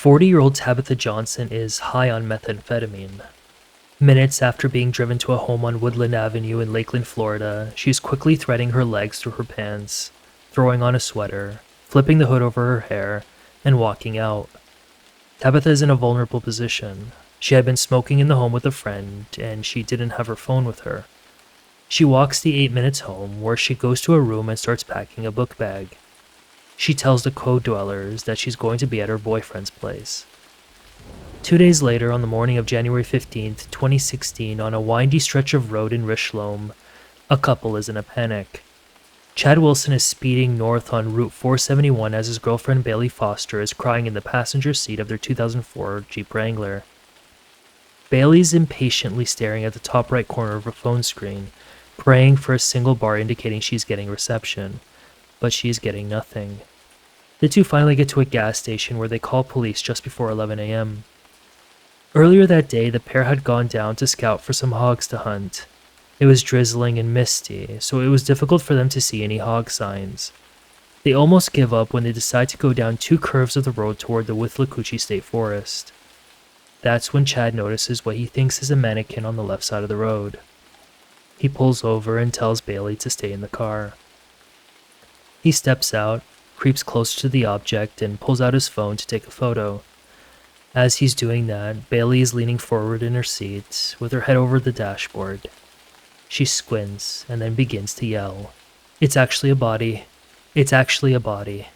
40-year-old Tabitha Johnson is high on methamphetamine. Minutes after being driven to a home on Woodland Avenue in Lakeland, Florida, she's quickly threading her legs through her pants, throwing on a sweater, flipping the hood over her hair, and walking out. Tabitha is in a vulnerable position. She had been smoking in the home with a friend, and she didn't have her phone with her. She walks the 8 minutes home, where she goes to a room and starts packing a book bag. She tells the co-dwellers that she's going to be at her boyfriend's place. 2 days later, on the morning of January 15th, 2016, on a windy stretch of road in Richloam, a couple is in a panic. Chad Wilson is speeding north on Route 471 as his girlfriend Bailey Foster is crying in the passenger seat of their 2004 Jeep Wrangler. Bailey's impatiently staring at the top right corner of her phone screen, praying for a single bar indicating she's getting reception, but she's getting nothing. The two finally get to a gas station where they call police just before 11 a.m. Earlier that day, the pair had gone down to scout for some hogs to hunt. It was drizzling and misty, so it was difficult for them to see any hog signs. They almost give up when they decide to go down two curves of the road toward the Withlacoochee State Forest. That's when Chad notices what he thinks is a mannequin on the left side of the road. He pulls over and tells Bailey to stay in the car. He steps out, creeps close to the object, and pulls out his phone to take a photo. As he's doing that, Bailey is leaning forward in her seat, with her head over the dashboard. She squints and then begins to yell, "It's actually a body. It's actually a body."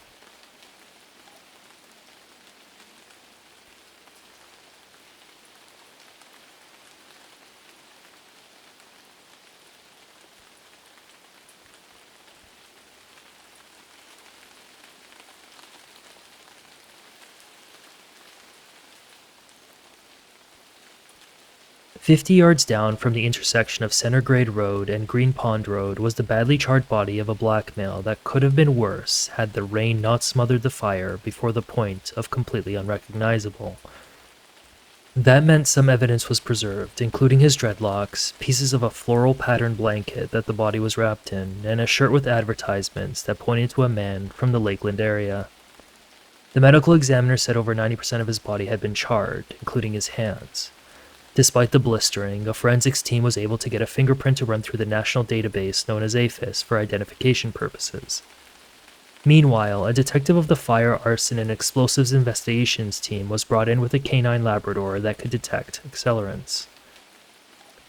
"50 yards down from the intersection of Center Grade Road and Green Pond Road was the badly charred body of a black male that could have been worse had the rain not smothered the fire before the point of completely unrecognizable. That meant some evidence was preserved, including his dreadlocks, pieces of a floral patterned blanket that the body was wrapped in, and a shirt with advertisements that pointed to a man from the Lakeland area. The medical examiner said over 90% of his body had been charred, including his hands. Despite the blistering, a forensics team was able to get a fingerprint to run through the national database known as APHIS for identification purposes. Meanwhile, a detective of the Fire, Arson, and Explosives Investigations team was brought in with a canine Labrador that could detect accelerants.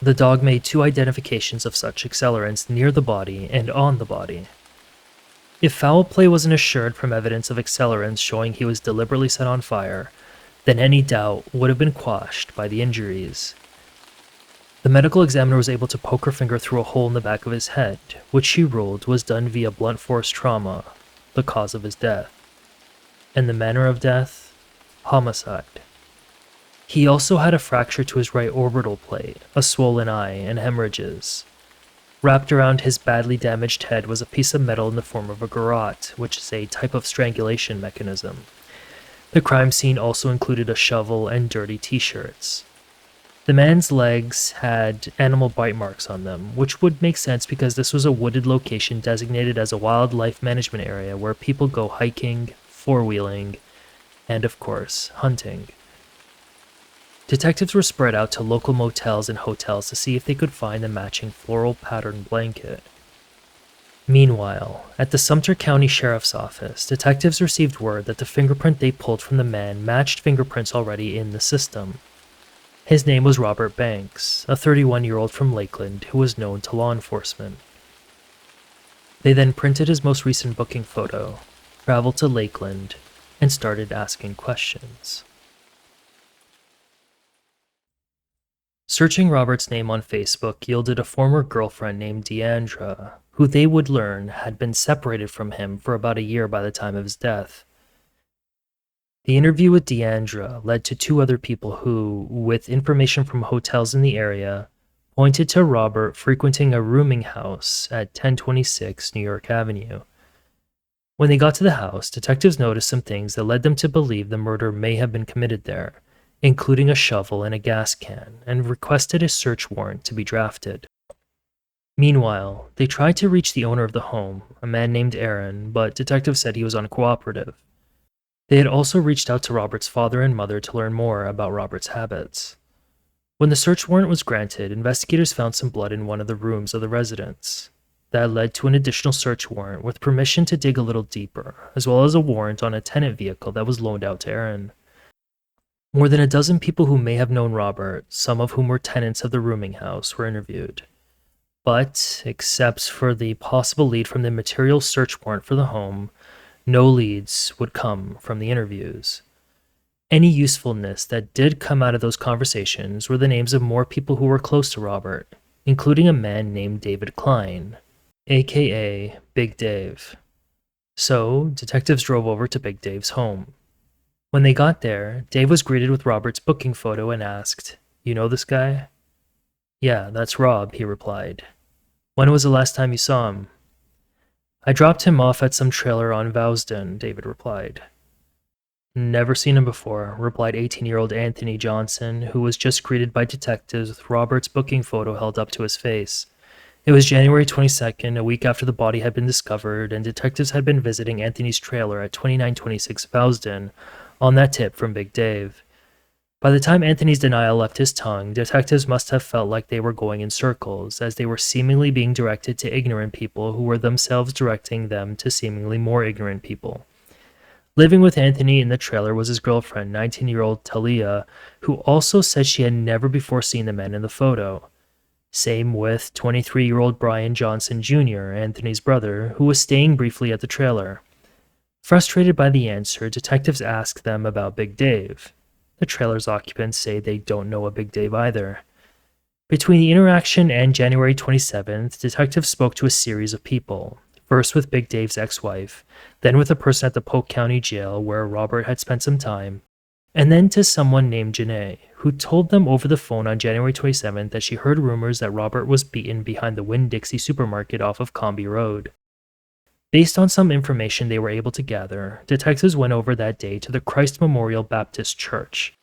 The dog made 2 identifications of such accelerants near the body and on the body. If foul play wasn't assured from evidence of accelerants showing he was deliberately set on fire, then any doubt would have been quashed by the injuries. The medical examiner was able to poke her finger through a hole in the back of his head, which she ruled was done via blunt force trauma, the cause of his death. And the manner of death? Homicide. He also had a fracture to his right orbital plate, a swollen eye, and hemorrhages. Wrapped around his badly damaged head was a piece of metal in the form of a garrote, which is a type of strangulation mechanism. The crime scene also included a shovel and dirty t-shirts. The man's legs had animal bite marks on them, which would make sense because this was a wooded location designated as a wildlife management area where people go hiking, four-wheeling, and of course, hunting. Detectives were spread out to local motels and hotels to see if they could find the matching floral pattern blanket. Meanwhile, at the Sumter County Sheriff's Office, detectives received word that the fingerprint they pulled from the man matched fingerprints already in the system. His name was Robert Banks, a 31-year-old from Lakeland who was known to law enforcement. They then printed his most recent booking photo, traveled to Lakeland, and started asking questions. Searching Robert's name on Facebook yielded a former girlfriend named Deandra, who they would learn had been separated from him for about a year by the time of his death. The interview with Deandra led to 2 other people who, with information from hotels in the area, pointed to Robert frequenting a rooming house at 1026 New York Avenue. When they got to the house, detectives noticed some things that led them to believe the murder may have been committed there, including a shovel and a gas can, and requested a search warrant to be drafted. Meanwhile, they tried to reach the owner of the home, a man named Aaron, but detectives said he was uncooperative. They had also reached out to Robert's father and mother to learn more about Robert's habits. When the search warrant was granted, investigators found some blood in one of the rooms of the residence. That led to an additional search warrant with permission to dig a little deeper, as well as a warrant on a tenant vehicle that was loaned out to Aaron. More than a dozen people who may have known Robert, some of whom were tenants of the rooming house, were interviewed. But, except for the possible lead from the material search warrant for the home, no leads would come from the interviews. Any usefulness that did come out of those conversations were the names of more people who were close to Robert, including a man named David Klein, aka Big Dave. So, detectives drove over to Big Dave's home. When they got there, Dave was greeted with Robert's booking photo and asked, "You know this guy?" "Yeah, that's Rob," he replied. "When was the last time you saw him?" "I dropped him off at some trailer on Vousden," David replied. "Never seen him before," replied 18-year-old Anthony Johnson, who was just greeted by detectives with Robert's booking photo held up to his face. It was January 22nd, a week after the body had been discovered, and detectives had been visiting Anthony's trailer at 2926 Vousden on that tip from Big Dave. By the time Anthony's denial left his tongue, detectives must have felt like they were going in circles, as they were seemingly being directed to ignorant people who were themselves directing them to seemingly more ignorant people. Living with Anthony in the trailer was his girlfriend, 19-year-old Talia, who also said she had never before seen the men in the photo. Same with 23-year-old Brian Johnson Jr., Anthony's brother, who was staying briefly at the trailer. Frustrated by the answer, detectives asked them about Big Dave. The trailer's occupants say they don't know a Big Dave either. Between the interaction and January 27th, detectives spoke to a series of people, first with Big Dave's ex-wife, then with a person at the Polk County Jail where Robert had spent some time, and then to someone named Janae, who told them over the phone on January 27th that she heard rumors that Robert was beaten behind the Winn-Dixie supermarket off of Comby Road. Based on some information they were able to gather, detectives went over that day to the Christ Memorial Baptist Church,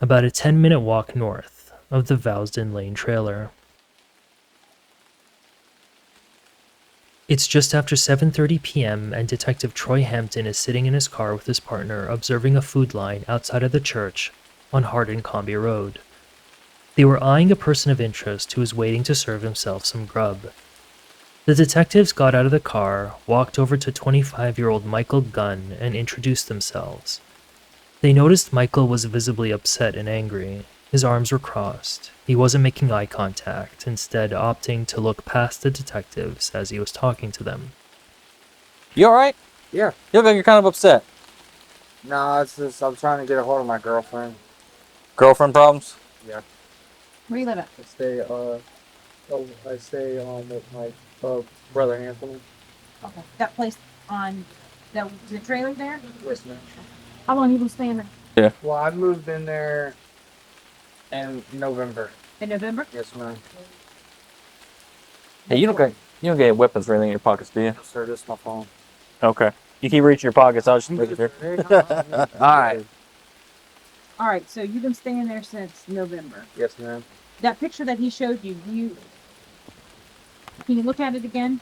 about a 10-minute walk north of the Vousden Lane trailer. It's just after 7:30 p.m. and Detective Troy Hampton is sitting in his car with his partner observing a food line outside of the church on Hardin-Comby Road. They were eyeing a person of interest who was waiting to serve himself some grub. The detectives got out of the car, walked over to 25-year-old Michael Gunn, and introduced themselves. They noticed Michael was visibly upset and angry. His arms were crossed. He wasn't making eye contact, instead opting to look past the detectives as he was talking to them. "You alright? Yeah. You look like you're kind of upset." Nah, it's just I'm trying to get a hold of my girlfriend. "Girlfriend problems?" Yeah. Where you live at? I stay with my brother Anthony. Okay. That place on the trailer there? Yes, ma'am. How long you been staying there? Well, I moved in there in November. In November? Yes, ma'am. Hey, you don't get weapons or anything in your pockets, do you? Sir, this is my phone. Okay. You keep reaching your pockets, I'll just leave it here. Alright. All right. So you've been staying there since November. Yes, ma'am. That picture that he showed you, can you look at it again?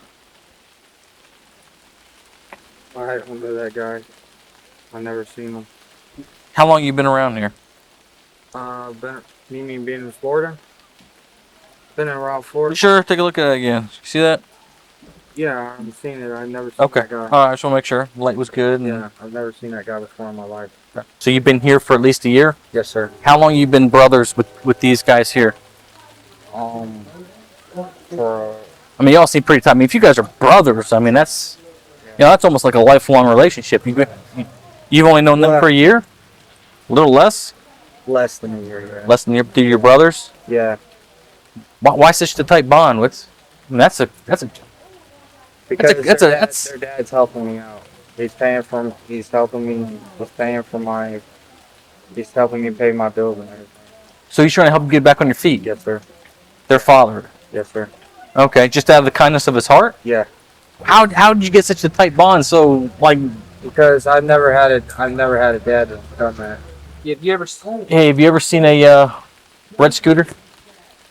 I don't know that guy. I've never seen him. How long you been around here? You mean being in Florida? Been around Florida? Sure, take a look at it again. See that? Yeah, I've seen it. I've never seen Okay. that guy. Alright, I just want to make sure. Light was good. And... Yeah, I've never seen that guy before in my life. So you've been here for at least a year? Yes, sir. How long you been brothers with these guys here? I mean, y'all seem pretty tight. I mean, if you guys are brothers, I mean, that's, that's almost like a lifelong relationship. You've only known them for a year? A little less? Less than a year, yeah. Less than your brothers? Yeah. Why such a tight bond? That's Because their dad's helping me out. He's helping me pay my bills and everything. So he's trying to help you get back on your feet? Yes, sir. Their father? Yes, sir. Okay, just out of the kindness of his heart? Yeah. How did you get such a tight bond? So because I've never had a dad that's done that. Have you ever seen a red scooter?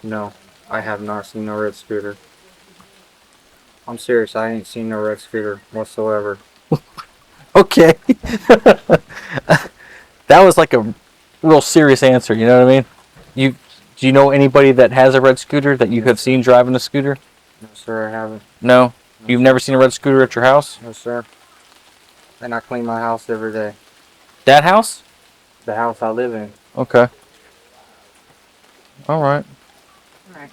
No, I have not seen no red scooter. I'm serious. I ain't seen no red scooter whatsoever. Okay. That was like a real serious answer, you know what I mean? Do you know anybody that has a red scooter that you have seen driving a scooter? No, sir, I haven't. No? You've never seen a red scooter at your house? No, sir. And I clean my house every day. That house? The house I live in. Okay. Alright. All right.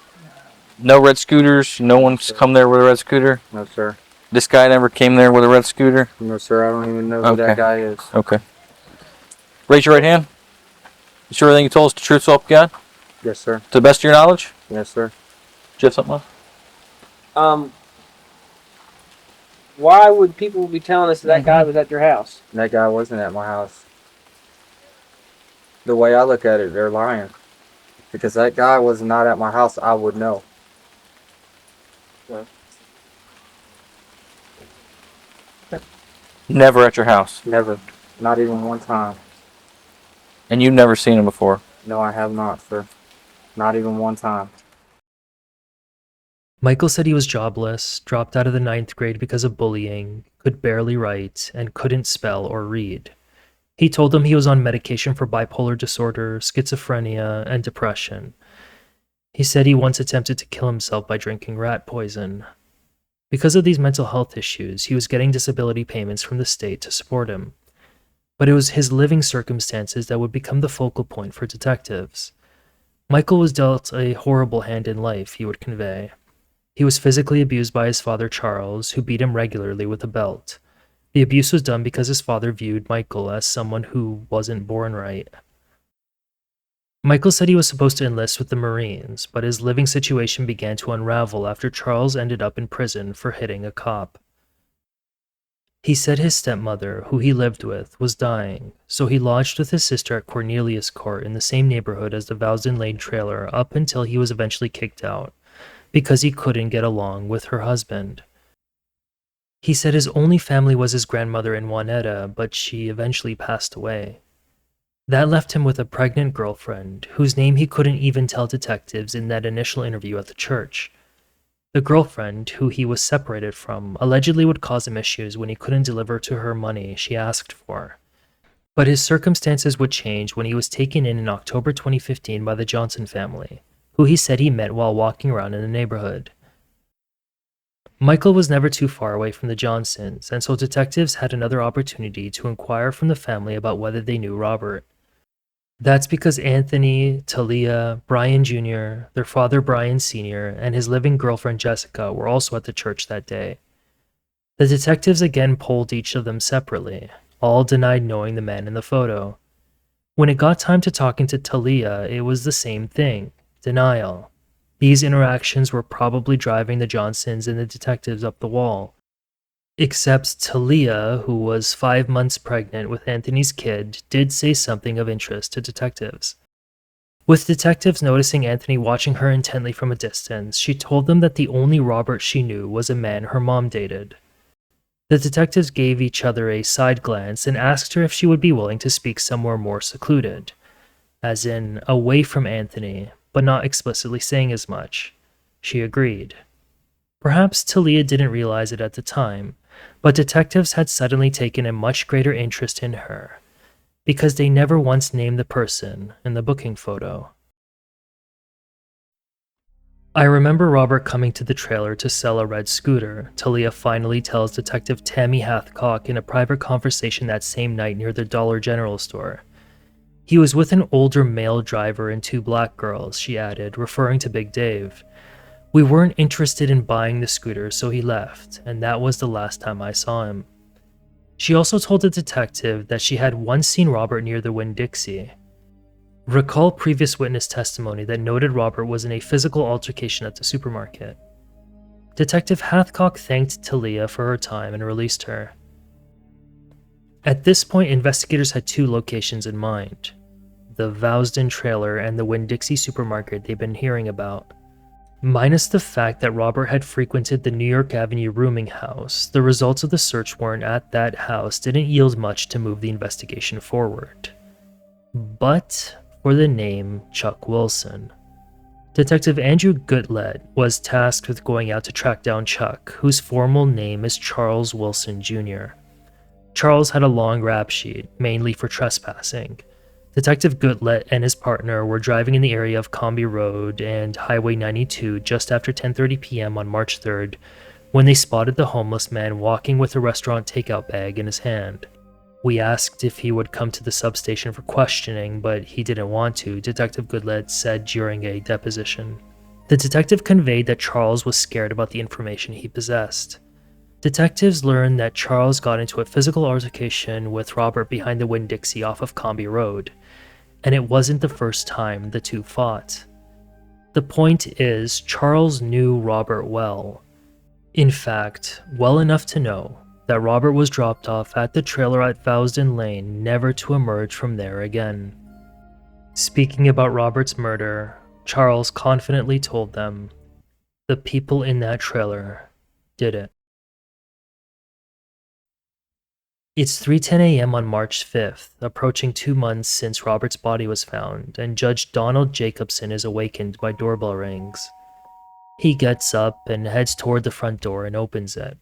No red scooters? No one's come there with a red scooter? No, sir. This guy never came there with a red scooter? No, sir, I don't even know who Okay. that guy is. Okay. Raise your right hand. You sure everything you told us the truth, so help you God? Yes, sir. To the best of your knowledge? Yes, sir. Do you have something else? Why would people be telling us that guy was at your house? That guy wasn't at my house. The way I look at it, they're lying. Because that guy was not at my house, I would know. Never at your house. Never. Not even one time. And you've never seen him before. No, I have not, sir. Not even one time. Michael said he was jobless, dropped out of the 9th grade because of bullying, could barely write, and couldn't spell or read. He told them he was on medication for bipolar disorder, schizophrenia, and depression. He said he once attempted to kill himself by drinking rat poison. Because of these mental health issues, he was getting disability payments from the state to support him. But it was his living circumstances that would become the focal point for detectives. Michael was dealt a horrible hand in life, he would convey. He was physically abused by his father Charles, who beat him regularly with a belt. The abuse was done because his father viewed Michael as someone who wasn't born right. Michael said he was supposed to enlist with the Marines, but his living situation began to unravel after Charles ended up in prison for hitting a cop. He said his stepmother, who he lived with, was dying, so he lodged with his sister at Cornelius Court in the same neighborhood as the Vousden Lane trailer up until he was eventually kicked out, because he couldn't get along with her husband. He said his only family was his grandmother in Juanetta, but she eventually passed away. That left him with a pregnant girlfriend, whose name he couldn't even tell detectives in that initial interview at the church. The girlfriend, who he was separated from, allegedly would cause him issues when he couldn't deliver to her money she asked for. But his circumstances would change when he was taken in October 2015 by the Johnson family, who he said he met while walking around in the neighborhood. Michael was never too far away from the Johnsons, and so detectives had another opportunity to inquire from the family about whether they knew Robert. That's because Anthony, Talia, Brian Jr., their father Brian Sr., and his living girlfriend Jessica were also at the church that day. The detectives again polled each of them separately. All denied knowing the man in the photo. When it got time to talking to Talia, it was the same thing, denial. These interactions were probably driving the Johnsons and the detectives up the wall. Except Talia, who was 5 months pregnant with Anthony's kid, did say something of interest to detectives. With detectives noticing Anthony watching her intently from a distance, she told them that the only Robert she knew was a man her mom dated. The detectives gave each other a side glance and asked her if she would be willing to speak somewhere more secluded, as in away from Anthony, but not explicitly saying as much. She agreed. Perhaps Talia didn't realize it at the time, but detectives had suddenly taken a much greater interest in her, because they never once named the person in the booking photo. I remember Robert coming to the trailer to sell a red scooter, Talia finally tells Detective Tammy Hathcock in a private conversation that same night near the Dollar General store. He was with an older male driver and 2 black girls, she added, referring to Big Dave. We weren't interested in buying the scooter, so he left, and that was the last time I saw him. She also told the detective that she had once seen Robert near the Winn-Dixie. Recall previous witness testimony that noted Robert was in a physical altercation at the supermarket. Detective Hathcock thanked Talia for her time and released her. At this point, investigators had 2 locations in mind: the Vousden trailer and the Winn-Dixie supermarket they'd been hearing about. Minus the fact that Robert had frequented the New York Avenue rooming house, the results of the search warrant at that house didn't yield much to move the investigation forward. But for the name Chuck Wilson. Detective Andrew Goodlet was tasked with going out to track down Chuck, whose formal name is Charles Wilson Jr. Charles had a long rap sheet, mainly for trespassing. Detective Goodlet and his partner were driving in the area of Comby Road and Highway 92 just after 10:30 p.m. on March 3rd when they spotted the homeless man walking with a restaurant takeout bag in his hand. We asked if he would come to the substation for questioning, but he didn't want to, Detective Goodlet said during a deposition. The detective conveyed that Charles was scared about the information he possessed. Detectives learned that Charles got into a physical altercation with Robert behind the Winn-Dixie off of Comby Road, and it wasn't the first time the two fought. The point is, Charles knew Robert well. In fact, well enough to know that Robert was dropped off at the trailer at Vousden Lane, never to emerge from there again. Speaking about Robert's murder, Charles confidently told them, "The people in that trailer did it." It's 3:10 a.m. on March 5th, approaching 2 months since Robert's body was found, and Judge Donald Jacobson is awakened by doorbell rings. He gets up and heads toward the front door and opens it.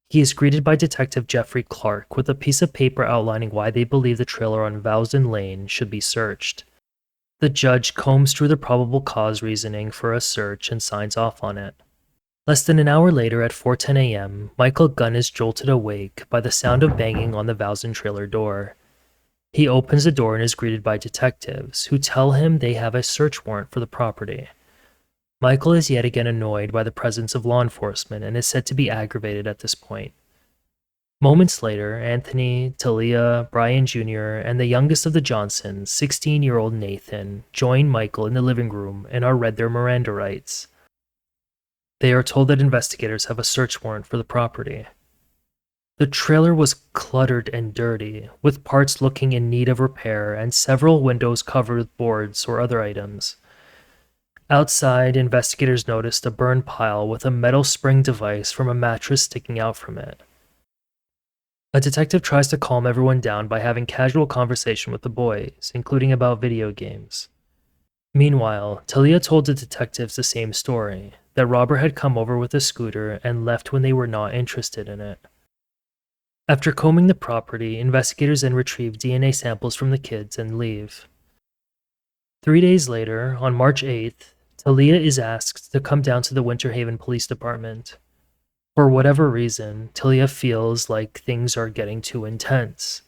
He is greeted by Detective Jeffrey Clark with a piece of paper outlining why they believe the trailer on Vousden Lane should be searched. The judge combs through the probable cause reasoning for a search and signs off on it. Less than an hour later at 4:10 a.m., Michael Gunn is jolted awake by the sound of banging on the Vousden trailer door. He opens the door and is greeted by detectives, who tell him they have a search warrant for the property. Michael is yet again annoyed by the presence of law enforcement and is said to be aggravated at this point. Moments later, Anthony, Talia, Brian Jr., and the youngest of the Johnsons, 16-year-old Nathan, join Michael in the living room and are read their Miranda rights. They are told that investigators have a search warrant for the property. The trailer was cluttered and dirty, with parts looking in need of repair and several windows covered with boards or other items. Outside, investigators noticed a burn pile with a metal spring device from a mattress sticking out from it. A detective tries to calm everyone down by having casual conversation with the boys, including about video games. Meanwhile, Talia told the detectives the same story, that Robert had come over with a scooter and left when they were not interested in it. After combing the property, investigators then retrieve DNA samples from the kids and leave. 3 days later, on March 8th, Talia is asked to come down to the Winter Haven Police Department. For whatever reason, Talia feels like things are getting too intense.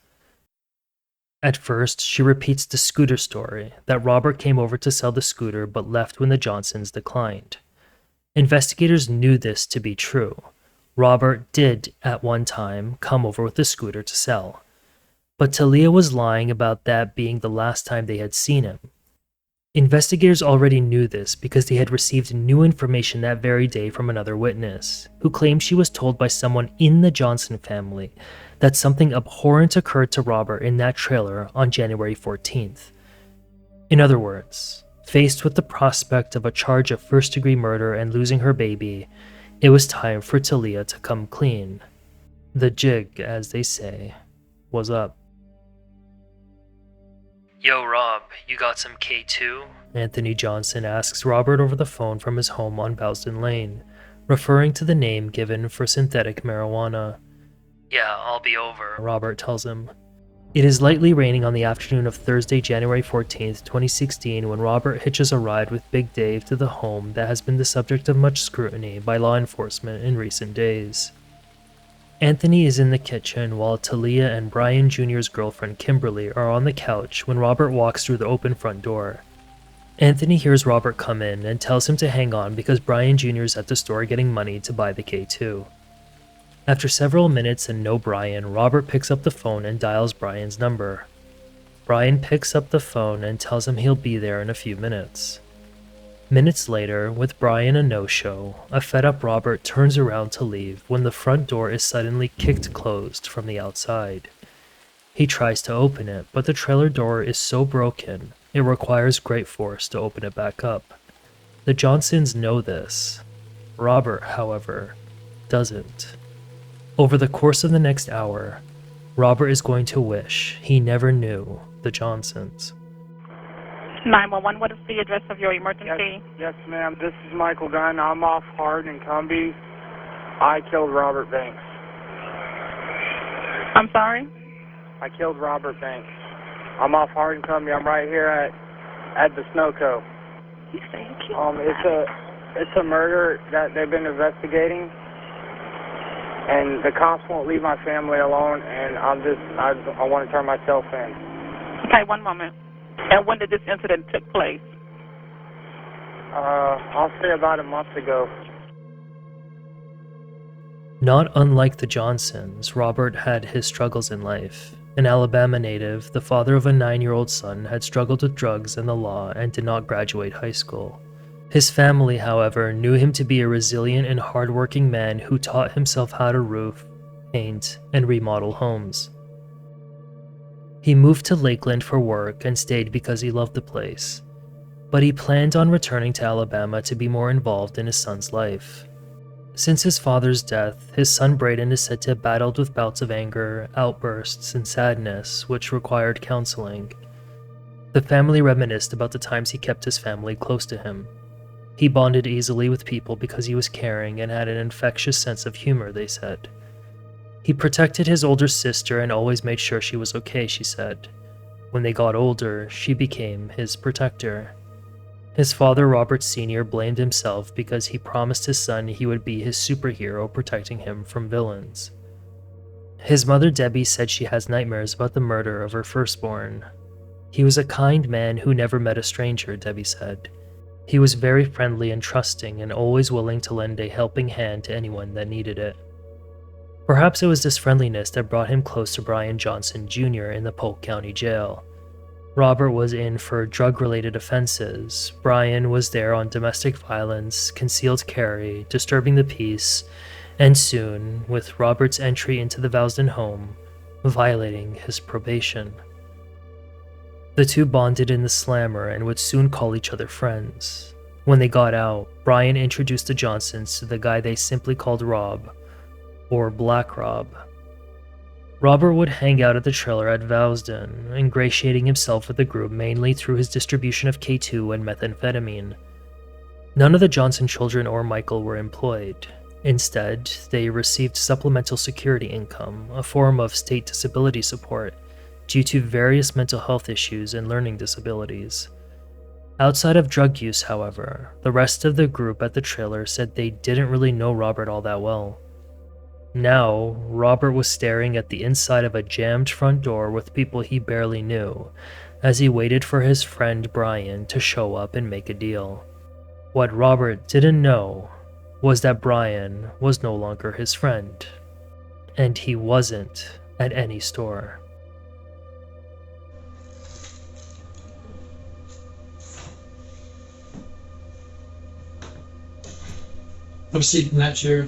At first, she repeats the scooter story, that Robert came over to sell the scooter but left when the Johnsons declined. Investigators knew this to be true. Robert did, at one time, come over with the scooter to sell. But Talia was lying about that being the last time they had seen him. Investigators already knew this because they had received new information that very day from another witness, who claimed she was told by someone in the Johnson family that something abhorrent occurred to Robert in that trailer on January 14th. In other words, faced with the prospect of a charge of first-degree murder and losing her baby, it was time for Talia to come clean. The jig, as they say, was up. "Yo, Rob, you got some K2? Anthony Johnson asks Robert over the phone from his home on Vousden Lane, referring to the name given for synthetic marijuana. "Yeah, I'll be over," Robert tells him. It is lightly raining on the afternoon of Thursday, January 14th, 2016, when Robert hitches a ride with Big Dave to the home that has been the subject of much scrutiny by law enforcement in recent days. Anthony is in the kitchen while Talia and Brian Jr.'s girlfriend Kimberly are on the couch when Robert walks through the open front door. Anthony hears Robert come in and tells him to hang on because Brian Jr. is at the store getting money to buy the K2. After several minutes and no Brian, Robert picks up the phone and dials Brian's number. Brian picks up the phone and tells him he'll be there in a few minutes. Minutes later, with Brian a no-show, a fed-up Robert turns around to leave when the front door is suddenly kicked closed from the outside. He tries to open it, but the trailer door is so broken, it requires great force to open it back up. The Johnsons know this. Robert, however, doesn't. Over the course of the next hour, Robert is going to wish he never knew the Johnsons. 911, what is the address of your emergency? Yes, ma'am. This is Michael Gunn. I'm off Hard and Cumbie. I killed Robert Banks. I'm sorry? I killed Robert Banks. I'm off Hardin Company. I'm right here at the Snow Cove. You say you killed It's a murder that they've been investigating, and the cops won't leave my family alone, and I want to turn myself in. Okay, one moment. And when did this incident take place? I'll say about a month ago. Not unlike the Johnsons, Robert had his struggles in life. An Alabama native, the father of a 9-year-old son, had struggled with drugs and the law and did not graduate high school. His family, however, knew him to be a resilient and hardworking man who taught himself how to roof, paint, and remodel homes. He moved to Lakeland for work and stayed because he loved the place, but he planned on returning to Alabama to be more involved in his son's life. Since his father's death, his son Braden is said to have battled with bouts of anger, outbursts, and sadness, which required counseling. The family reminisced about the times he kept his family close to him. He bonded easily with people because he was caring and had an infectious sense of humor, they said. He protected his older sister and always made sure she was okay, she said. When they got older, she became his protector. His father, Robert Sr., blamed himself because he promised his son he would be his superhero protecting him from villains. His mother, Debbie, said she has nightmares about the murder of her firstborn. He was a kind man who never met a stranger, Debbie said. He was very friendly and trusting and always willing to lend a helping hand to anyone that needed it. Perhaps it was this friendliness that brought him close to Brian Johnson Jr. in the Polk County Jail. Robert was in for drug-related offenses. Brian was there on domestic violence, concealed carry, disturbing the peace, and soon, with Robert's entry into the Vousden home, violating his probation. The two bonded in the slammer and would soon call each other friends. When they got out, Brian introduced the Johnsons to the guy they simply called Rob, or Black Rob. Robert would hang out at the trailer at Vousden, ingratiating himself with the group mainly through his distribution of K2 and methamphetamine. None of the Johnson children or Michael were employed. Instead, they received supplemental security income, a form of state disability support, due to various mental health issues and learning disabilities. Outside of drug use, however, the rest of the group at the trailer said they didn't really know Robert all that well. Now, Robert was staring at the inside of a jammed front door with people he barely knew, as he waited for his friend Brian to show up and make a deal. What Robert didn't know was that Brian was no longer his friend, and he wasn't at any store. I'm sitting in that chair.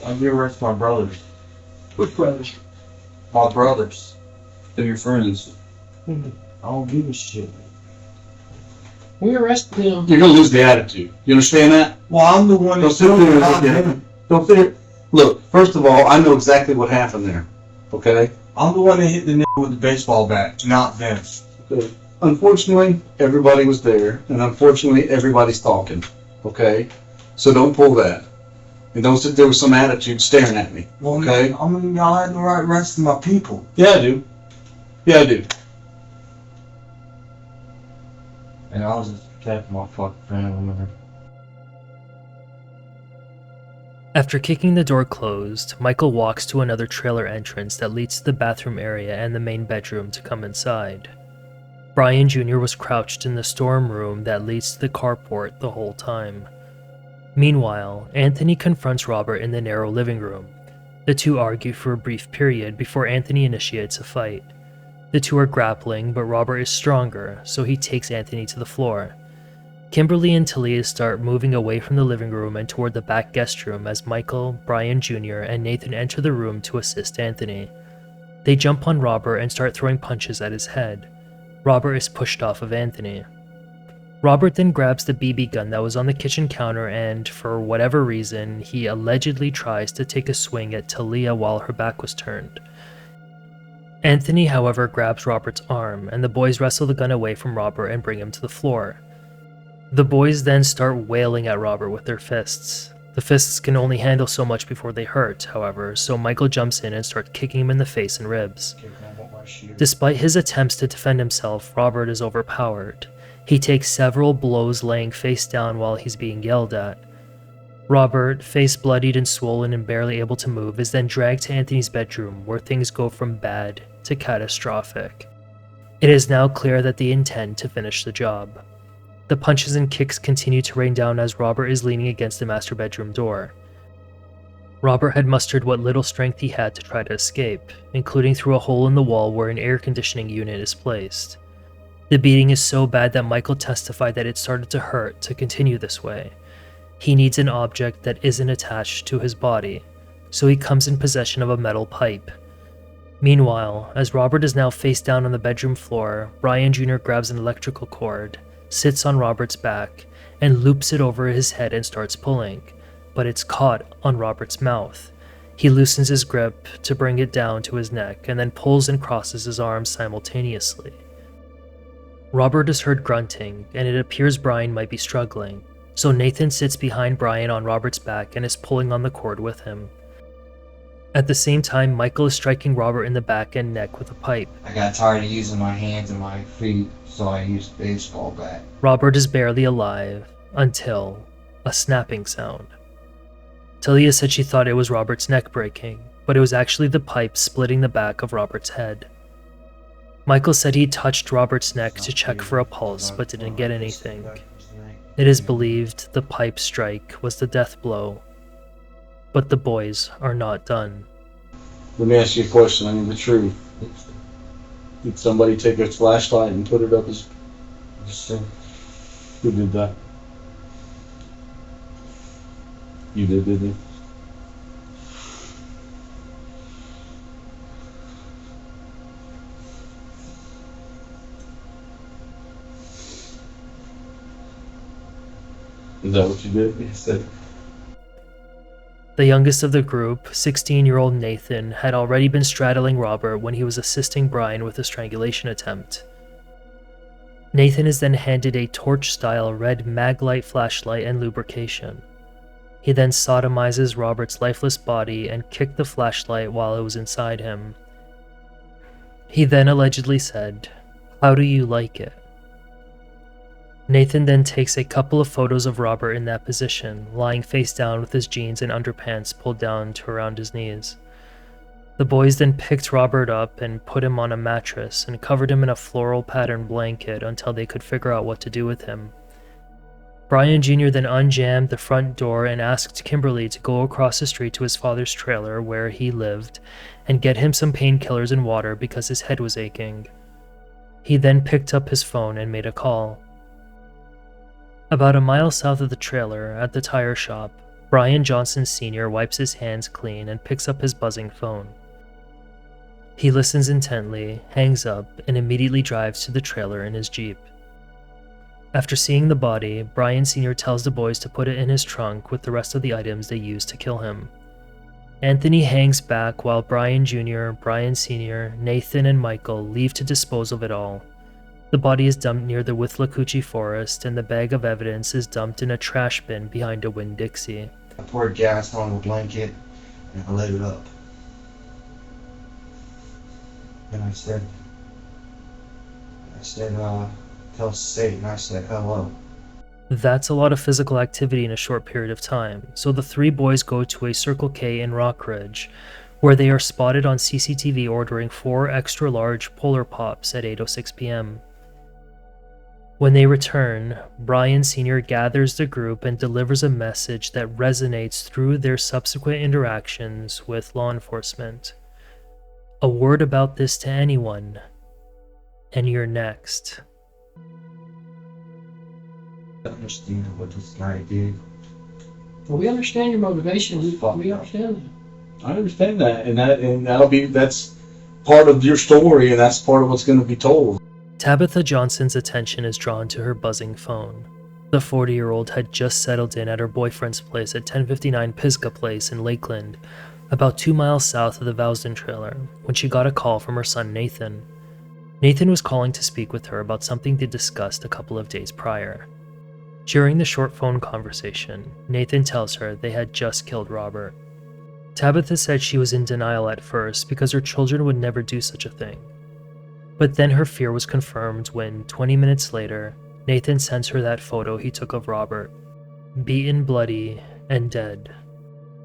I'm here with my brothers. What brothers? My brothers. They're your friends. I don't give a shit. We arrested them. You're gonna lose the attitude. You understand that? Well, I'm the one Don't that sit there and told look at them. it. Don't sit here. Look, first of all, I know exactly what happened there. Okay? I'm the one that hit the nigga with the baseball bat, not them. Okay. Unfortunately, everybody was there, and unfortunately, everybody's talking. Okay? So don't pull that. And don't sit there with some attitude staring at me. Well, okay? I mean, y'all had the right rest of my people. Yeah, I do. Yeah, I do. And I was just protecting my fucking family, man. After kicking the door closed, Michael walks to another trailer entrance that leads to the bathroom area and the main bedroom to come inside. Brian Jr. was crouched in the storm room that leads to the carport the whole time. Meanwhile, Anthony confronts Robert in the narrow living room. The two argue for a brief period before Anthony initiates a fight. The two are grappling, but Robert is stronger, so he takes Anthony to the floor. Kimberly and Talia start moving away from the living room and toward the back guest room as Michael, Brian Jr., and Nathan enter the room to assist Anthony. They jump on Robert and start throwing punches at his head. Robert is pushed off of Anthony. Robert then grabs the BB gun that was on the kitchen counter and, for whatever reason, he allegedly tries to take a swing at Talia while her back was turned. Anthony, however, grabs Robert's arm, and the boys wrestle the gun away from Robert and bring him to the floor. The boys then start wailing at Robert with their fists. The fists can only handle so much before they hurt, however, so Michael jumps in and starts kicking him in the face and ribs. Despite his attempts to defend himself, Robert is overpowered. He takes several blows laying face down while he's being yelled at. Robert, face bloodied and swollen and barely able to move, is then dragged to Anthony's bedroom, where things go from bad to catastrophic. It is now clear that they intend to finish the job. The punches and kicks continue to rain down as Robert is leaning against the master bedroom door. Robert had mustered what little strength he had to try to escape, including through a hole in the wall where an air conditioning unit is placed. The beating is so bad that Michael testified that it started to hurt to continue this way. He needs an object that isn't attached to his body, so he comes in possession of a metal pipe. Meanwhile, as Robert is now face down on the bedroom floor, Brian Jr. grabs an electrical cord, sits on Robert's back, and loops it over his head and starts pulling, but it's caught on Robert's mouth. He loosens his grip to bring it down to his neck and then pulls and crosses his arms simultaneously. Robert is heard grunting, and it appears Brian might be struggling, so Nathan sits behind Brian on Robert's back and is pulling on the cord with him. At the same time, Michael is striking Robert in the back and neck with a pipe. I got tired of using my hands and my feet, so I used a baseball bat. Robert is barely alive until a snapping sound. Talia said she thought it was Robert's neck breaking, but it was actually the pipe splitting the back of Robert's head. Michael said he touched Robert's neck to check for a pulse, but didn't get anything. It is believed the pipe strike was the death blow, but the boys are not done. Let me ask you a question. I need the truth. Did somebody take a flashlight and put it up his... Who did that? You did, didn't you? Is that what you did? Yes, sir. The youngest of the group, 16-year-old Nathan, had already been straddling Robert when he was assisting Brian with a strangulation attempt. Nathan is then handed a torch-style red Maglite flashlight and lubrication. He then sodomizes Robert's lifeless body and kicked the flashlight while it was inside him. He then allegedly said, "How do you like it?" Nathan then takes a couple of photos of Robert in that position, lying face down with his jeans and underpants pulled down to around his knees. The boys then picked Robert up and put him on a mattress and covered him in a floral patterned blanket until they could figure out what to do with him. Brian Jr. then unjammed the front door and asked Kimberly to go across the street to his father's trailer where he lived and get him some painkillers and water because his head was aching. He then picked up his phone and made a call. About a mile south of the trailer, at the tire shop, Brian Johnson Sr. wipes his hands clean and picks up his buzzing phone. He listens intently, hangs up, and immediately drives to the trailer in his Jeep. After seeing the body, Brian Sr. tells the boys to put it in his trunk with the rest of the items they used to kill him. Anthony hangs back while Brian Jr., Brian Sr., Nathan, and Michael leave to dispose of it all. The body is dumped near the Withlacoochee Forest, and the bag of evidence is dumped in a trash bin behind a Winn-Dixie. I poured gas on the blanket and I lit it up. And I said, tell Satan, I said hello. That's a lot of physical activity in a short period of time, so the three boys go to a Circle K in Rockridge, where they are spotted on CCTV ordering 4 extra-large Polar Pops at 8:06 p.m. When they return, Brian Sr. gathers the group and delivers a message that resonates through their subsequent interactions with law enforcement. A word about this to anyone, and you're next. I understand what this guy did. Well, we understand your motivation. We understand that. I understand that, and that's part of your story, and that's part of what's going to be told. Tabitha Johnson's attention is drawn to her buzzing phone. The 40-year-old had just settled in at her boyfriend's place at 1059 Pisgah Place in Lakeland, about 2 miles south of the Vousden trailer, when she got a call from her son Nathan. Nathan was calling to speak with her about something they discussed a couple of days prior. During the short phone conversation, Nathan tells her they had just killed Robert. Tabitha said she was in denial at first because her children would never do such a thing. But then her fear was confirmed when, 20 minutes later, Nathan sends her that photo he took of Robert, beaten, bloody, and dead.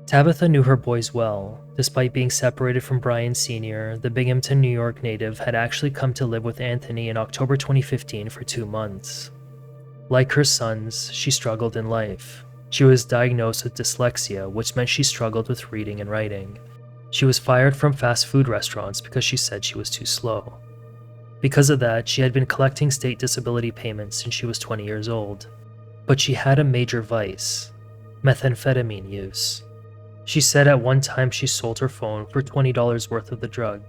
Tabitha knew her boys well. Despite being separated from Brian Sr., the Binghamton, New York native had actually come to live with Anthony in October 2015 for 2 months. Like her sons, she struggled in life. She was diagnosed with dyslexia, which meant she struggled with reading and writing. She was fired from fast food restaurants because she said she was too slow. Because of that, she had been collecting state disability payments since she was 20 years old. But she had a major vice: methamphetamine use. She said at one time she sold her phone for $20 worth of the drug.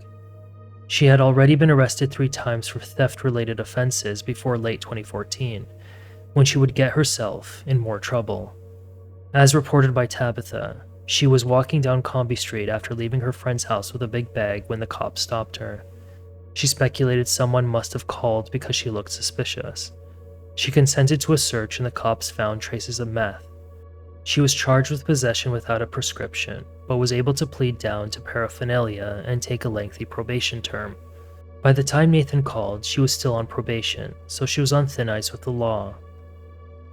She had already been arrested 3 times for theft-related offenses before late 2014, when she would get herself in more trouble. As reported by Tabitha, she was walking down Comby Street after leaving her friend's house with a big bag when the cops stopped her. She speculated someone must have called because she looked suspicious. She consented to a search and the cops found traces of meth. She was charged with possession without a prescription, but was able to plead down to paraphernalia and take a lengthy probation term. By the time Nathan called, she was still on probation, so she was on thin ice with the law.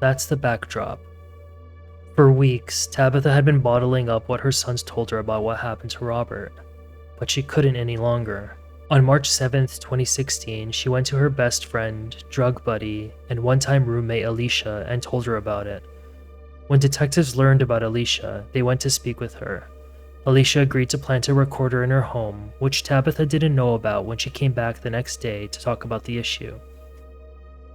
That's the backdrop. For weeks, Tabitha had been bottling up what her sons told her about what happened to Robert, but she couldn't any longer. On March 7th, 2016, she went to her best friend, drug buddy, and one-time roommate Alicia and told her about it. When detectives learned about Alicia, they went to speak with her. Alicia agreed to plant a recorder in her home, which Tabitha didn't know about when she came back the next day to talk about the issue.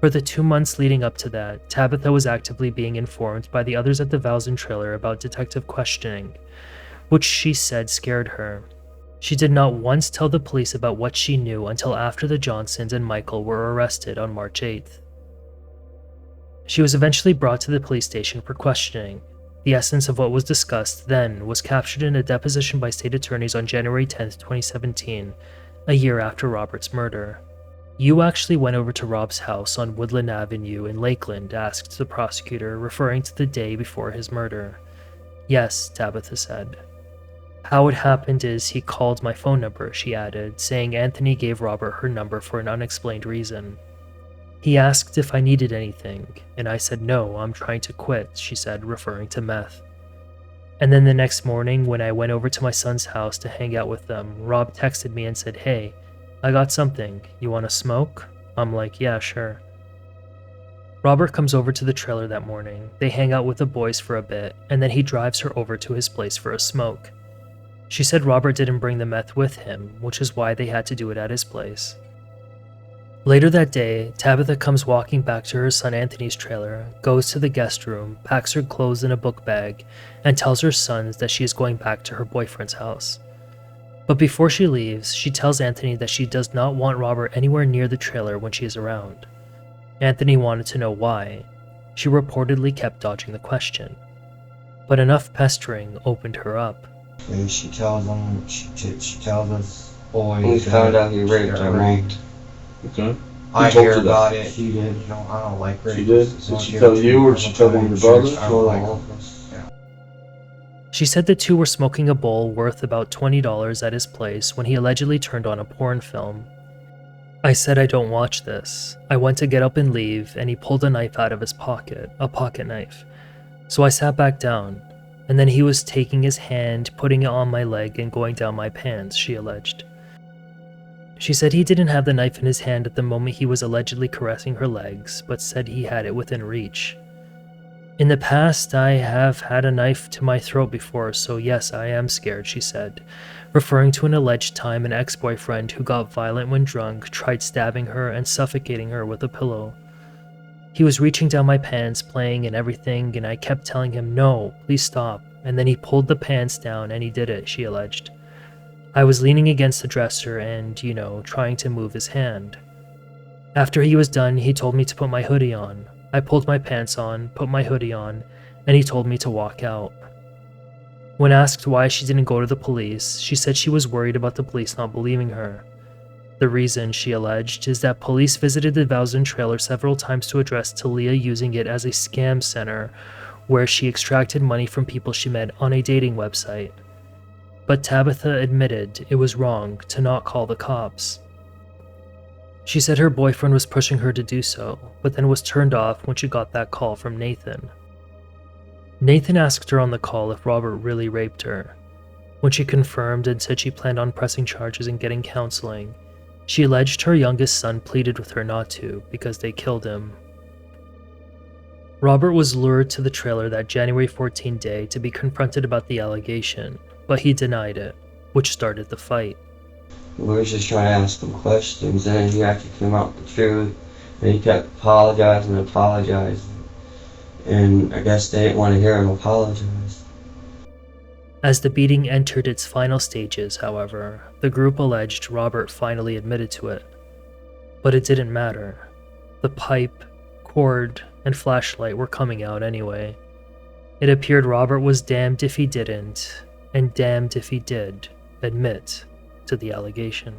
For the 2 months leading up to that, Tabitha was actively being informed by the others at the Vousden trailer about detective questioning, which she said scared her. She did not once tell the police about what she knew until after the Johnsons and Michael were arrested on March 8th. She was eventually brought to the police station for questioning. The essence of what was discussed then was captured in a deposition by state attorneys on January 10, 2017, a year after Robert's murder. "You actually went over to Rob's house on Woodland Avenue in Lakeland," asked the prosecutor, referring to the day before his murder. "Yes," Tabitha said. "How it happened is he called my phone number," she added, saying Anthony gave Robert her number for an unexplained reason. "He asked if I needed anything, and I said no, I'm trying to quit," she said, referring to meth. "And then the next morning, when I went over to my son's house to hang out with them, Rob texted me and said, 'Hey, I got something, you wanna smoke?' I'm like, 'Yeah, sure.'" Robert comes over to the trailer that morning. They hang out with the boys for a bit, and then he drives her over to his place for a smoke. She said Robert didn't bring the meth with him, which is why they had to do it at his place. Later that day, Tabitha comes walking back to her son Anthony's trailer, goes to the guest room, packs her clothes in a book bag, and tells her sons that she is going back to her boyfriend's house. But before she leaves, she tells Anthony that she does not want Robert anywhere near the trailer when she is around. Anthony wanted to know why. She reportedly kept dodging the question. But enough pestering opened her up. She tells them, she tells us boys. We found out he raped her. Raped. Okay. I told hear you that? about it. She did. I don't like rape. She did? Did she tell you or did she tell one of your brothers? I don't like it. Yeah. She said the two were smoking a bowl worth about $20 at his place when he allegedly turned on a porn film. "I said I don't watch this. I went to get up and leave, and he pulled a knife out of his pocket, a pocket knife. So I sat back down, and then he was taking his hand, putting it on my leg, and going down my pants," she alleged. She said he didn't have the knife in his hand at the moment he was allegedly caressing her legs, but said he had it within reach. "In the past, I have had a knife to my throat before, so yes, I am scared," she said, referring to an alleged time an ex-boyfriend who got violent when drunk tried stabbing her and suffocating her with a pillow. "He was reaching down my pants, playing and everything, and I kept telling him, 'No, please stop,' and then he pulled the pants down and he did it," she alleged. "I was leaning against the dresser and, trying to move his hand. After he was done, he told me to put my hoodie on. I pulled my pants on, put my hoodie on, and he told me to walk out." When asked why she didn't go to the police, she said she was worried about the police not believing her. The reason, she alleged, is that police visited the Valzin trailer several times to address Talia using it as a scam center where she extracted money from people she met on a dating website. But Tabitha admitted it was wrong to not call the cops. She said her boyfriend was pushing her to do so, but then was turned off when she got that call from Nathan. Nathan asked her on the call if Robert really raped her. When she confirmed and said she planned on pressing charges and getting counseling, she alleged her youngest son pleaded with her not to because they killed him. Robert was lured to the trailer that January 14 day to be confronted about the allegation, but he denied it, which started the fight. We were just trying to ask him questions, and he actually came out with the truth, and he kept apologizing and apologizing, and I guess they didn't want to hear him apologize. As the beating entered its final stages, however, the group alleged Robert finally admitted to it. But it didn't matter. The pipe, cord, and flashlight were coming out anyway. It appeared Robert was damned if he didn't, and damned if he did, admit to the allegation.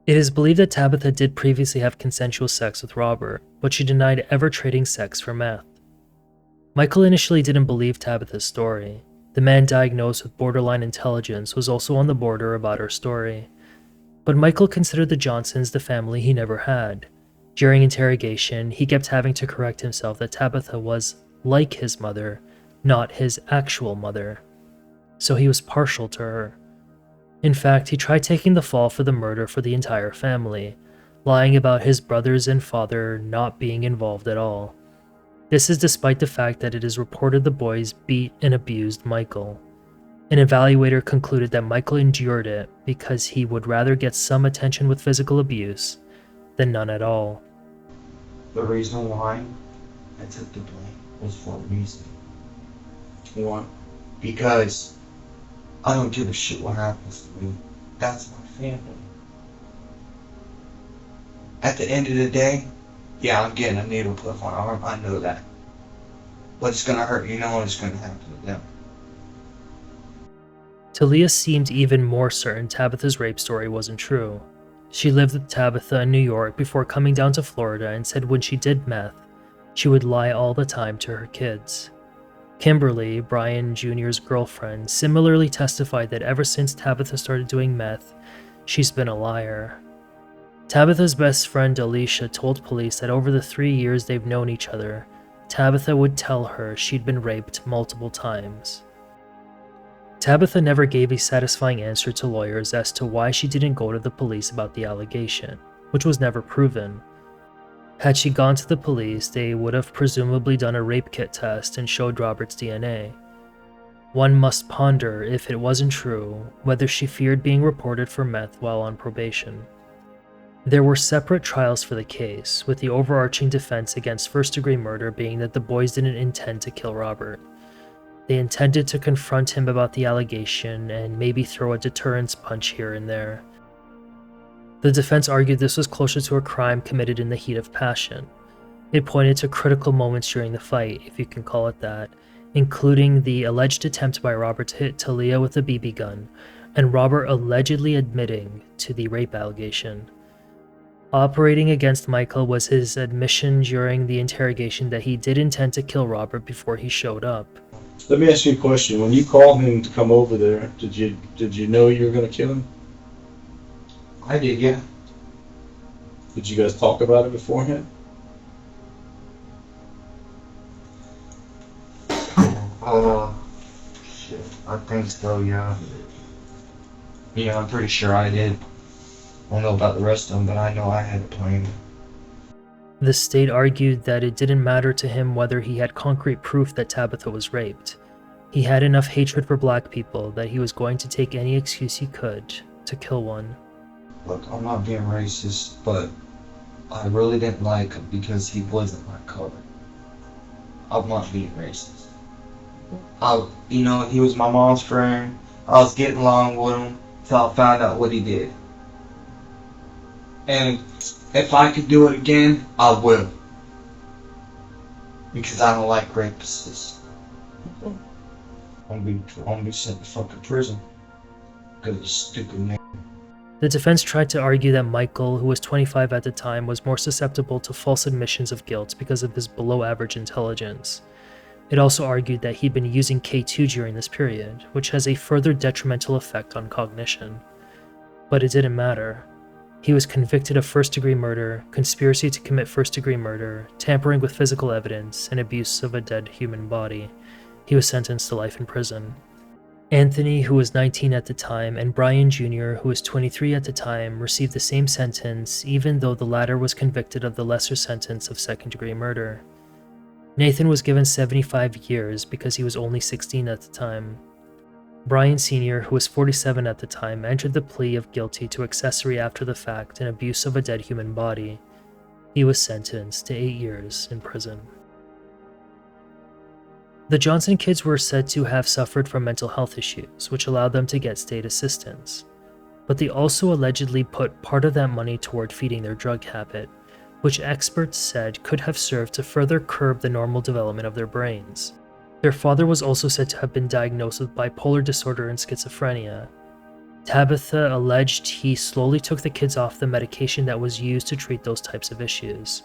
It is believed that Tabitha did previously have consensual sex with Robert, but she denied ever trading sex for meth. Michael initially didn't believe Tabitha's story. The man diagnosed with borderline intelligence was also on the border about her story. But Michael considered the Johnsons the family he never had. During interrogation, he kept having to correct himself that Tabitha was like his mother, not his actual mother. So he was partial to her. In fact, he tried taking the fall for the murder for the entire family, lying about his brothers and father not being involved at all. This is despite the fact that it is reported the boys beat and abused Michael. An evaluator concluded that Michael endured it because he would rather get some attention with physical abuse than none at all. The reason why I took the blame was for a reason. Why? Because I don't give a shit what happens to me. That's my family. At the end of the day, yeah, I'm getting a needle put in my arm, I know that. But it's gonna hurt, you know, and it's gonna happen to them. Talia seemed even more certain Tabitha's rape story wasn't true. She lived with Tabitha in New York before coming down to Florida and said when she did meth, she would lie all the time to her kids. Kimberly, Brian Jr.'s girlfriend, similarly testified that ever since Tabitha started doing meth, she's been a liar. Tabitha's best friend Alicia told police that over the 3 years they've known each other, Tabitha would tell her she'd been raped multiple times. Tabitha never gave a satisfying answer to lawyers as to why she didn't go to the police about the allegation, which was never proven. Had she gone to the police, they would have presumably done a rape kit test and showed Robert's DNA. One must ponder, if it wasn't true, whether she feared being reported for meth while on probation. There were separate trials for the case, with the overarching defense against first-degree murder being that the boys didn't intend to kill Robert. They intended to confront him about the allegation and maybe throw a deterrence punch here and there. The defense argued this was closer to a crime committed in the heat of passion. It pointed to critical moments during the fight, if you can call it that, including the alleged attempt by Robert to hit Talia with a BB gun, and Robert allegedly admitting to the rape allegation. Operating against Michael was his admission during the interrogation that he did intend to kill Robert before he showed up. Let me ask you a question. When you called him to come over there, did you know you were going to kill him? I did, yeah. Did you guys talk about it beforehand? Shit, I think so, yeah. Yeah, I'm pretty sure I did. I don't know about the rest of them, but I know I had a plan. The state argued that it didn't matter to him whether he had concrete proof that Tabitha was raped. He had enough hatred for black people that he was going to take any excuse he could to kill one. Look, I'm not being racist, but I really didn't like him because he wasn't my color. I'm not being racist. He was my mom's friend. I was getting along with him till I found out what he did. And if I could do it again, I will. Because I don't like rapists. I'm gonna be sent to fucking prison. Because of stupid name. The defense tried to argue that Michael, who was 25 at the time, was more susceptible to false admissions of guilt because of his below-average intelligence. It also argued that he'd been using K2 during this period, which has a further detrimental effect on cognition. But it didn't matter. He was convicted of first-degree murder, conspiracy to commit first-degree murder, tampering with physical evidence, and abuse of a dead human body. He was sentenced to life in prison. Anthony, who was 19 at the time, and Brian Jr., who was 23 at the time, received the same sentence, even though the latter was convicted of the lesser sentence of second-degree murder. Nathan was given 75 years because he was only 16 at the time. Brian Sr., who was 47 at the time, entered the plea of guilty to accessory after the fact and abuse of a dead human body. He was sentenced to 8 years in prison. The Johnson kids were said to have suffered from mental health issues, which allowed them to get state assistance. But they also allegedly put part of that money toward feeding their drug habit, which experts said could have served to further curb the normal development of their brains. Their father was also said to have been diagnosed with bipolar disorder and schizophrenia. Tabitha alleged he slowly took the kids off the medication that was used to treat those types of issues.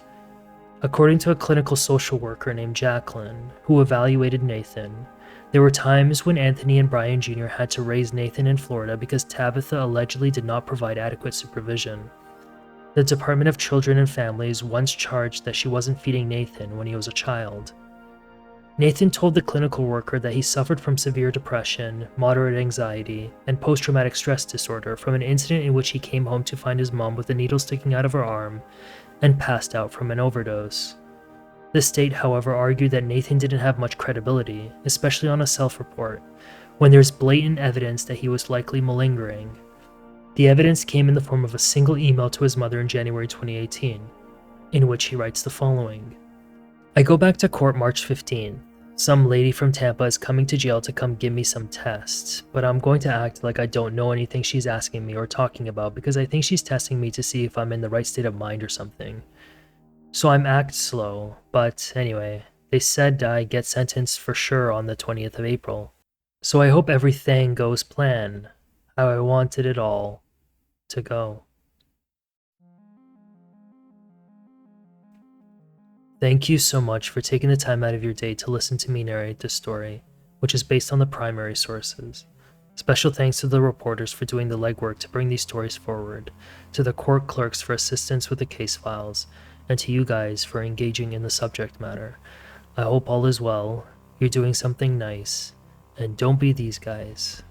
According to a clinical social worker named Jacqueline, who evaluated Nathan, there were times when Anthony and Brian Jr. had to raise Nathan in Florida because Tabitha allegedly did not provide adequate supervision. The Department of Children and Families once charged that she wasn't feeding Nathan when he was a child. Nathan told the clinical worker that he suffered from severe depression, moderate anxiety, and post-traumatic stress disorder from an incident in which he came home to find his mom with a needle sticking out of her arm and passed out from an overdose. The state, however, argued that Nathan didn't have much credibility, especially on a self-report, when there's blatant evidence that he was likely malingering. The evidence came in the form of a single email to his mother in January 2018, in which he writes the following. I go back to court March 15th. Some lady from Tampa is coming to jail to come give me some tests, but I'm going to act like I don't know anything she's asking me or talking about because I think she's testing me to see if I'm in the right state of mind or something. So I'm act slow, but anyway, they said I get sentenced for sure on the 20th of April. So I hope everything goes plan, how I wanted it all to go. Thank you so much for taking the time out of your day to listen to me narrate this story, which is based on the primary sources. Special thanks to the reporters for doing the legwork to bring these stories forward, to the court clerks for assistance with the case files, and to you guys for engaging in the subject matter. I hope all is well, you're doing something nice, and don't be these guys.